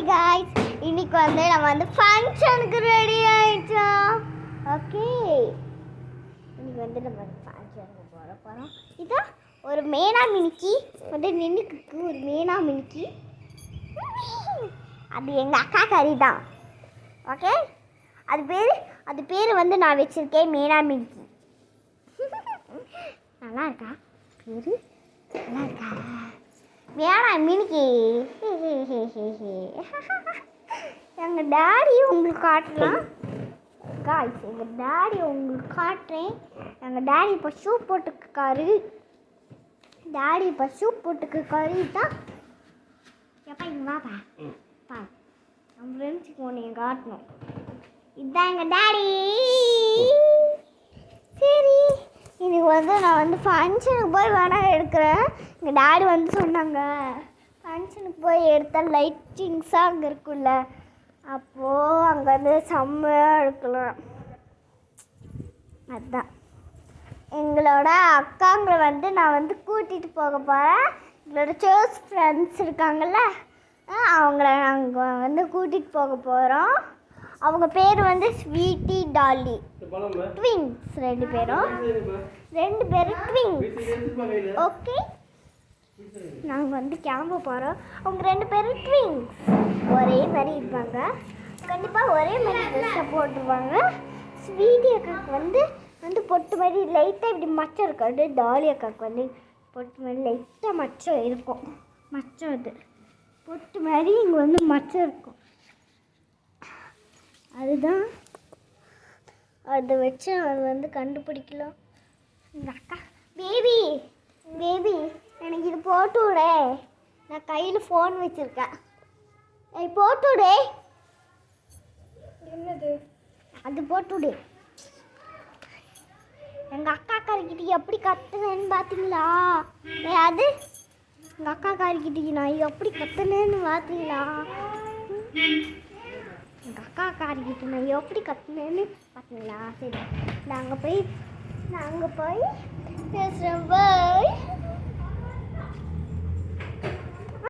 Hi guys, இன்னைக்கு வந்து நம்ம வந்து ஃபங்க்ஷனுக்கு ரெடி ஆயிடுச்சோம். ஓகே, இன்னைக்கு வந்து நம்ம ஃபங்க்ஷனுக்கு போகிறோம். இதான் ஒரு மேனா மினிக்கி வந்து நின்றுக்கு. ஒரு மேனா மினிக்கி, அது எங்கள் அக்கா கறி தான். ஓகே, அது பேர் வந்து நான் வச்சுருக்கேன் மேனா மினிக்கி. நல்லா இருக்கா பேர்? நல்லா இருக்கா மேனா மினிக்கி? எங்கள் டேடி உங்களுக்கு காட்டலாம் காய்ஸ். எங்கள் டேடி உங்களுக்கு காட்டுறேன். எங்கள் டேடி இப்போ ஷூ போட்டுக்காரு. டேடி இப்போ ஷூ போட்டுக்காரு தான். எப்பா இங்கே வாப்பா பா, நம்ம ஃப்ரெண்ட்ஸுக்கு ஒன்று காட்டணும். இதுதான் எங்கள் டேடி. சரி, இன்னைக்கு வந்து நான் வந்து ஃபங்க்ஷனுக்கு போய் வேணால் எடுக்கிறேன். எங்கள் டேடி வந்து சொன்னாங்க, ஃபங்க்ஷனுக்கு போய் எடுத்தால் லைட்டிங்ஸாக அங்கே இருக்குல்ல, அப்போது அங்கே வந்து செம்மையாக எடுக்கலாம். அதுதான் எங்களோட அக்காங்களை வந்து நான் வந்து கூட்டிகிட்டு போக போகிறேன். எங்களோட க்ளோஸ் ஃப்ரெண்ட்ஸ் இருக்காங்கள்ல, அவங்கள நாங்கள் வந்து கூட்டிகிட்டு போக போகிறோம். அவங்க பேர் வந்து ஸ்வீட்டி டாலி, ட்வின்ஸ். ரெண்டு பேரும் ட்வின்ஸ். ஓகே, நாங்கள் வந்து கிளம்ப போகிறோம். அவங்க ரெண்டு பேரும் ட்வின்ஸ், ஒரே மாதிரி இருப்பாங்க. கண்டிப்பாக ஒரே மாதிரி ட்ரெஸ்ஸை போட்டுருவாங்க. ஸ்வீட்டி அக்காவுக்கு வந்து பொட்டு மாதிரி லைட்டாக இப்படி மச்சம் இருக்காது. டாலி அக்காவுக்கு வந்து பொட்டு மாதிரி லைட்டாக மச்சம் இருக்கும். மச்சம் இது பொட்டு மாதிரி இங்கே வந்து மச்சம் இருக்கும். அதுதான் அதை வச்சு அது வந்து கண்டுபிடிக்கலாம். எங்கள் அக்கா பேபி எனக்கு இது போட்டு விட. நான் கையில் ஃபோன் வச்சுருக்கேன். போட்டு விடு. என்னது அது? போட்டு விடு. எங்கள் அக்கா காரிக்கிட்ட எப்படி கத்துனேன்னு பார்த்தீங்களா? அது எங்கள் அக்கா காரிக்கிட்ட நான் எப்படி கத்துனேன்னு பார்த்தீங்களா? எங்கள் அக்கா காரிக்கிட்ட நான் எப்படி கத்துனேன்னு பார்த்தீங்களா? சரி, நாங்கள் போய் பேசுகிறேன். பாய்.